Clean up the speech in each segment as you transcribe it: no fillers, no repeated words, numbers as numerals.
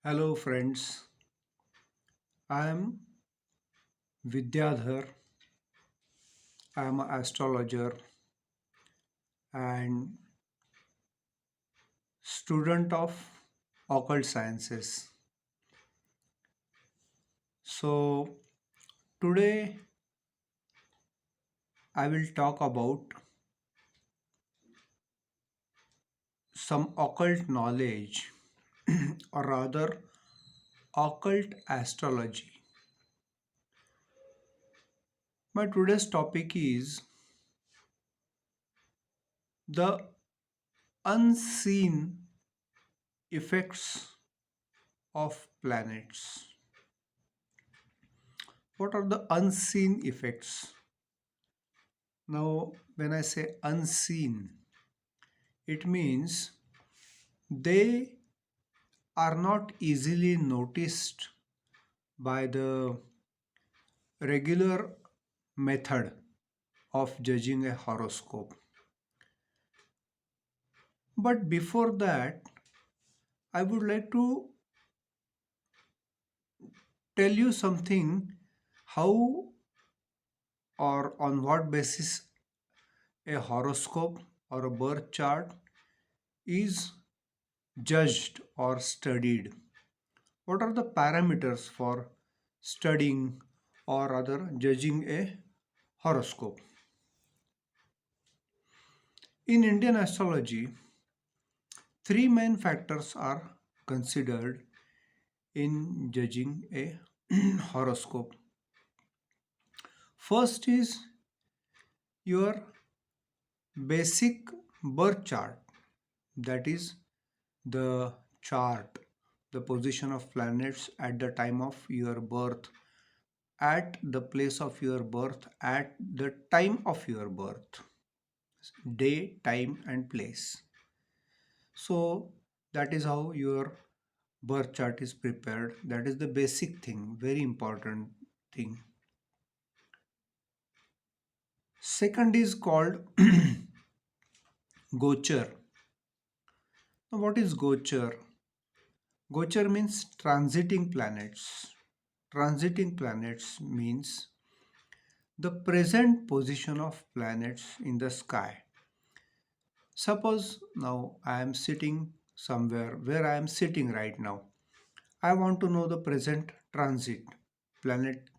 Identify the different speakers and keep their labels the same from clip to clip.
Speaker 1: Hello, friends. I am Vidyadhar. I am an astrologer and student of occult sciences. So, today I will talk about some occult knowledge, or rather, occult astrology. My today's topic is the unseen effects of planets. What are the unseen effects? Now, when I say unseen, it means they are not easily noticed by the regular method of judging a horoscope. But before that, I would like to tell you something how or on what basis a horoscope or a birth chart is judged or studied. What are the parameters for studying or rather judging a horoscope? In Indian astrology, three main factors are considered in judging a horoscope. First is your basic birth chart, that is, the chart, the position of planets at the time of your birth, at the place of your birth, at the time of your birth, day, time, and place. So, that is how your birth chart is prepared. That is the basic thing, very important thing. Second is called gochar. Now, what is gochar? Gochar means transiting planets. Transiting planets means the present position of planets in the sky. Suppose now I am sitting somewhere where I am sitting right now. I want to know the present transit planet,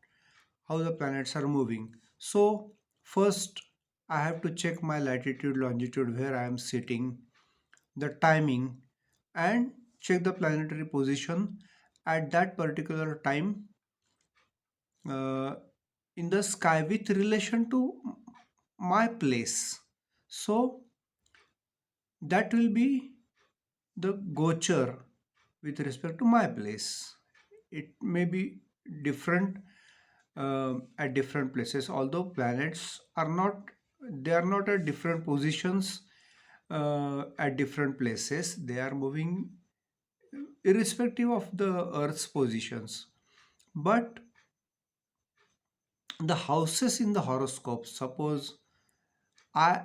Speaker 1: how the planets are moving. So, first I have to check my latitude, longitude, where I am sitting, the timing, and check the planetary position at that particular time uh, in the sky with relation to my place. So, that will be the gochar with respect to my place. It may be different at different places, although planets are not, they are not at different positions at different places. They are moving irrespective of the earth's positions. But the houses in the horoscope, suppose i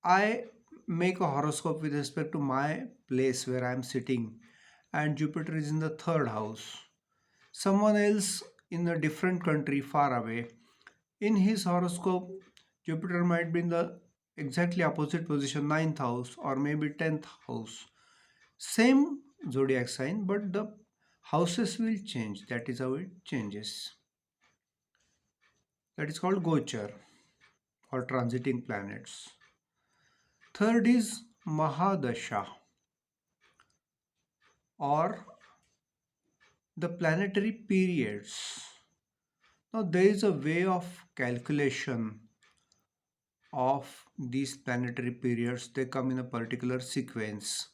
Speaker 1: I make a horoscope with respect to my place where I am sitting, and Jupiter is in the third house. Someone else in a different country far away, in his horoscope, Jupiter might be in the exactly opposite position, ninth house or maybe 10th house. Same zodiac sign, but the houses will change. That is how it changes. That is called Gochar or transiting planets. Third is Mahadasha or the planetary periods. Now, there is a way of calculation of these planetary periods. They come in a particular sequence: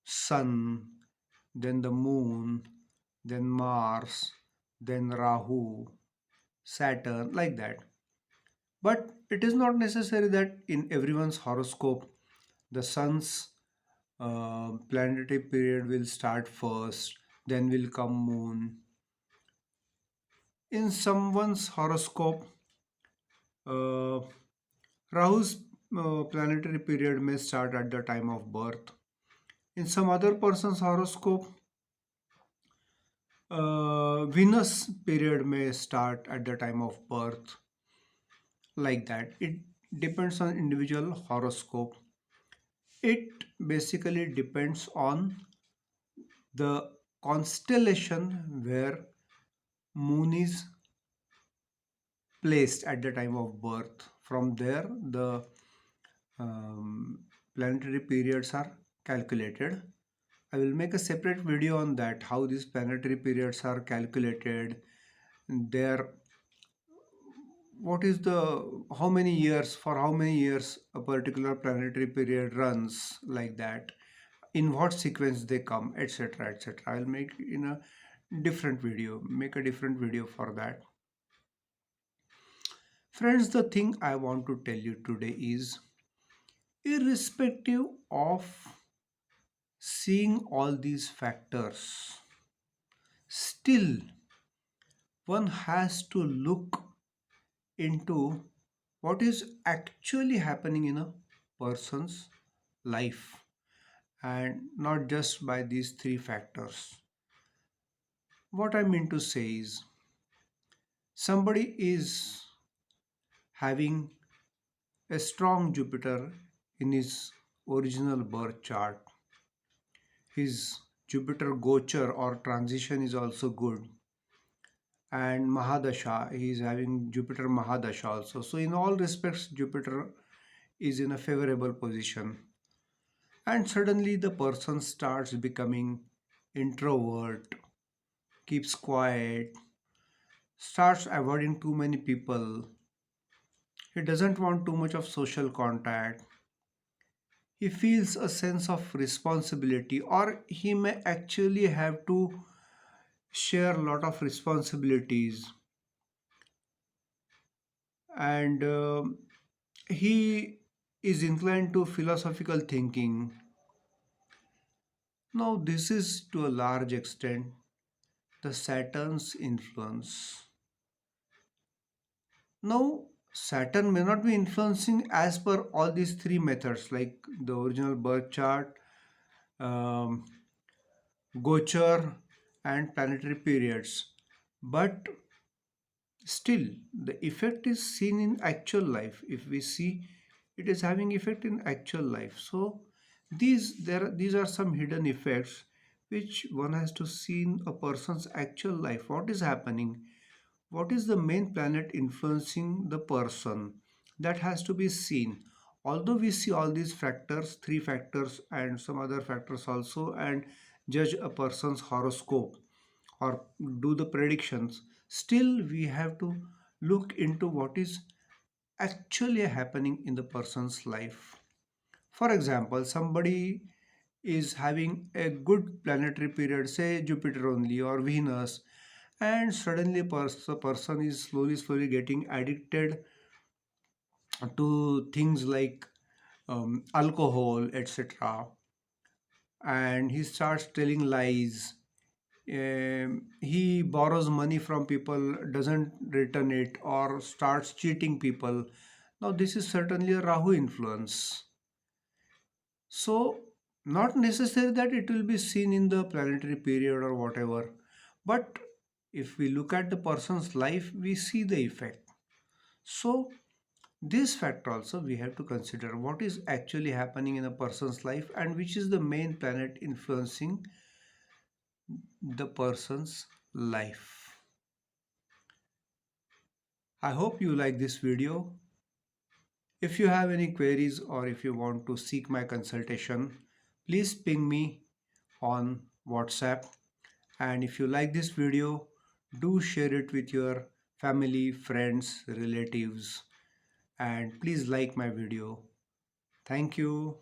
Speaker 1: Sun, then the Moon, then Mars, then Rahu, Saturn, like that. But it is not necessary that in everyone's horoscope the Sun's planetary period will start first, then will come Moon. In someone's horoscope, Uh, Rahu's planetary period may start at the time of birth. In some other person's horoscope, Venus period may start at the time of birth, like that. It depends on individual horoscope. It basically depends on the constellation where moon is placed at the time of birth. From there, the um, planetary periods are calculated. I will make a separate video on that, how these planetary periods are calculated. Their what is the how many years for how many years a particular planetary period runs, like that, in what sequence they come, etc., etc. I'll make in a different video, make a different video for that. Friends, the thing I want to tell you today is, irrespective of seeing all these factors, still one has to look into what is actually happening in a person's life, and not just by these three factors. What I mean to say is, somebody is having a strong Jupiter in his original birth chart. His Jupiter Gochar or transition is also good, and Mahadasha, he is having Jupiter Mahadasha also. So, in all respects, Jupiter is in a favorable position. And suddenly, the person starts becoming introvert, keeps quiet, starts avoiding too many people. He doesn't want too much of social contact. He feels a sense of responsibility, or he may actually have to share a lot of responsibilities, and he is inclined to philosophical thinking. Now, this is to a large extent the Saturn's influence. Now, Saturn may not be influencing as per all these three methods, like the original birth chart, um, Gochar, and planetary periods. But still, the effect is seen in actual life. If we see, it is having effect in actual life. So these are some hidden effects which one has to see in a person's actual life. What is happening? What is the main planet influencing the person? That has to be seen. Although we see all these factors, three factors, and some other factors also, and judge a person's horoscope or do the predictions, still we have to look into what is actually happening in the person's life. For example, somebody is having a good planetary period, say Jupiter only or Venus, and suddenly the person is slowly getting addicted to things like alcohol, etc., and he starts telling lies. He borrows money from people, doesn't return it, or starts cheating people. Now, this is certainly a Rahu influence. So, not necessary that it will be seen in the planetary period or whatever, but if we look at the person's life, we see the effect. So, this fact also we have to consider what is actually happening in a person's life and which is the main planet influencing the person's life. I hope you like this video. If you have any queries or if you want to seek my consultation, please ping me on WhatsApp. And if you like this video, do share it with your family, friends, relatives, and please like my video. Thank you.